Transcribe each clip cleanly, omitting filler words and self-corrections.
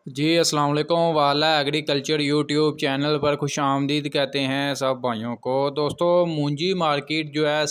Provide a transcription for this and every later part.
जी अस्सलाम वालेकुम। वाला एग्रीकल्चर यूट्यूब चैनल पर खुश आमदीद कहते हैं सब भाइयों को। दोस्तों मूंजी मार्केट जो है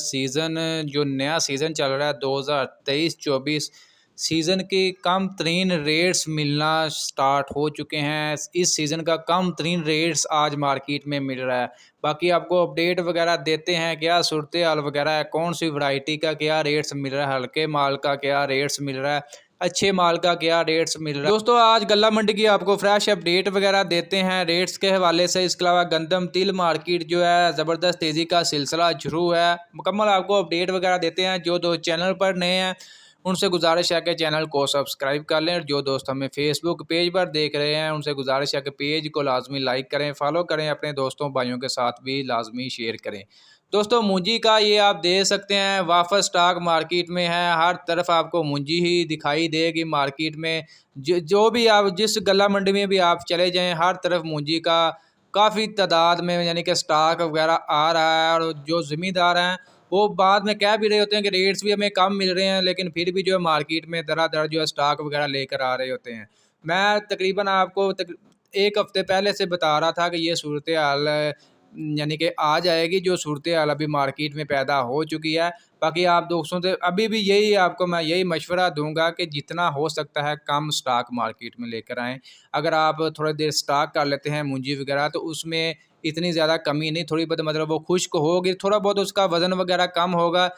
जो नया सीज़न चल रहा है 2023-24 सीज़न के कम तरीन रेट्स मिलना स्टार्ट हो चुके हैं। इस सीज़न का कम तरीन रेट्स आज मार्केट में मिल रहा है। बाकी आपको अपडेट वगैरह देते हैं क्या सूरत हाल वगैरह है, कौन सी वैरायटी का क्या रेट्स मिल रहा है, हल्के माल का क्या रेट्स मिल रहा है, अच्छे माल का क्या रेट्स मिल रहा है। दोस्तों आज गल्ला मंडी की आपको फ्रेश अपडेट वगैरह देते हैं रेट्स के हवाले से। इसके अलावा गंदम तिल मार्केट जो है ज़बरदस्त तेज़ी का सिलसिला शुरू है। मुकम्मल आपको अपडेट वगैरह देते हैं। जो दोस्त चैनल पर नए हैं उनसे गुजारिश है कि चैनल को सब्सक्राइब कर लें, और जो दोस्त हमें फेसबुक पेज पर देख रहे हैं उनसे गुजारिश है कि पेज को लाजमी लाइक करें, फॉलो करें, अपने दोस्तों भाइयों के साथ भी लाजमी शेयर करें। दोस्तों मूंजी का ये आप देख सकते हैं वापस स्टॉक मार्केट में है। हर तरफ आपको मूंजी ही दिखाई देगी मार्केट में। जो भी आप जिस गल्ला मंडी में भी आप चले जाएं हर तरफ मूंजी का काफ़ी तादाद में यानी कि स्टॉक वगैरह आ रहा है। और जो ज़मींदार हैं वो बाद में कह भी रहे होते हैं कि रेट्स भी हमें कम मिल रहे हैं, लेकिन फिर भी जो है मार्केट में दर जो है स्टॉक वगैरह लेकर आ रहे होते हैं। मैं तकरीबन आपको एक हफ्ते पहले से बता रहा था कि ये सूरत हाल यानी कि आ जाएगी, जो सूरत हाल अभी मार्केट में पैदा हो चुकी है। बाकी आप दोस्तों से अभी भी आपको मैं यही मशवरा दूंगा कि जितना हो सकता है कम स्टॉक मार्केट में लेकर आएँ। अगर आप थोड़ी देर स्टॉक कर लेते हैं मूंजी वगैरह तो उसमें इतनी ज़्यादा कमी नहीं, थोड़ी बहुत मतलब वो खुश्क होगी, थोड़ा बहुत उसका वज़न वगैरह कम होगा।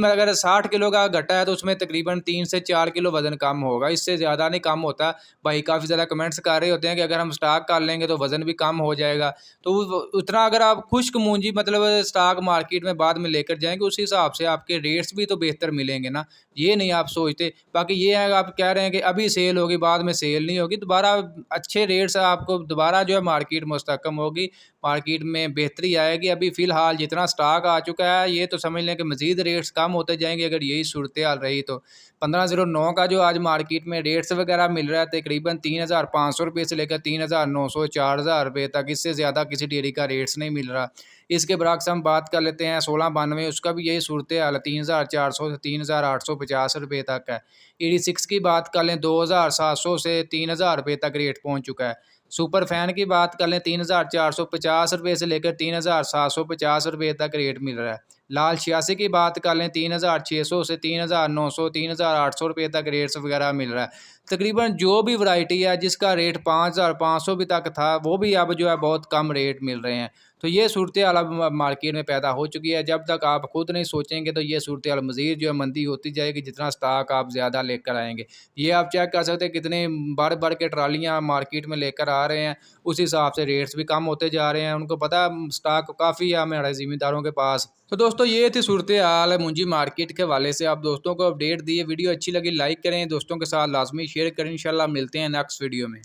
अगर 60 किलो का घटा है तो उसमें तकरीबन 3 से 4 किलो वज़न कम होगा, इससे ज़्यादा नहीं कम होता। भाई काफ़ी ज़्यादा कमेंट्स कर रहे होते हैं कि अगर हम स्टॉक कर लेंगे तो वज़न भी कम हो जाएगा। तो उतना अगर आप खुश्क मूंजी मतलब स्टॉक मार्केट में बाद में लेकर जाएंगे उस हिसाब से आपके रेट्स भी तो बेहतर मिलेंगे ना, ये नहीं आप सोचते। बाकी ये है आप कह रहे हैं कि अभी सेल होगी बाद में सेल नहीं होगी, दोबारा अच्छे रेट्स आपको दोबारा जो है मार्केट मुस्तकम होगी, मार्केट में बेहतरी आएगी। अभी फ़िलहाल जितना स्टॉक आ चुका है ये तो समझ लें कि मज़ीद रेट्स कम होते जाएंगे अगर यही सूरत हाल रही तो। 1509 का जो आज मार्केट में रेट्स वगैरह मिल रहा है तकरीबन 3500 रुपये से लेकर 3900 4000 रुपये तक, इससे ज़्यादा किसी डेयरी का रेट्स नहीं मिल रहा। इसके बरक्स हम बात कर लेते हैं 1692, उसका भी यही सूरत हाल है, 3400 से 3850 रुपये तक है। ED6 की बात कर लें 2700 से 3000 रुपये तक रेट पहुँच चुका है। सुपर फैन की बात कर लें 3450 रुपये से लेकर 3750 रुपये तक रेट मिल रहा है। लाल 86 की बात कर लें 3600 से 3900 3800 रुपये तक रेट्स वगैरह मिल रहा है। तकरीबन जो भी वैरायटी है जिसका रेट 5500 भी तक था वो भी अब जो है बहुत कम रेट मिल रहे हैं। तो ये सूरत हाल अब मार्केट में पैदा हो चुकी है। जब तक आप खुद नहीं सोचेंगे तो ये सूरत हाल मज़ीद जो है मंदी होती जाएगी, जितना स्टॉक आप ज़्यादा लेकर आएंगे। ये आप चेक कर सकते हैं कितने बढ़ के ट्रालियाँ मार्केट में लेकर आ रहे हैं, उस हिसाब से रेट्स भी कम होते जा रहे हैं। उनको पता है स्टॉक काफ़ी है हमारे ज़िम्मेदारों के पास। तो दोस्तों ये थी सूरत हाल मुंजी मार्केट के हवाले से। आप दोस्तों को अपडेट दिए, वीडियो अच्छी लगी लाइक करें, दोस्तों के साथ लाजमी शेयर करें। इंशाल्लाह मिलते हैं नेक्स्ट वीडियो में।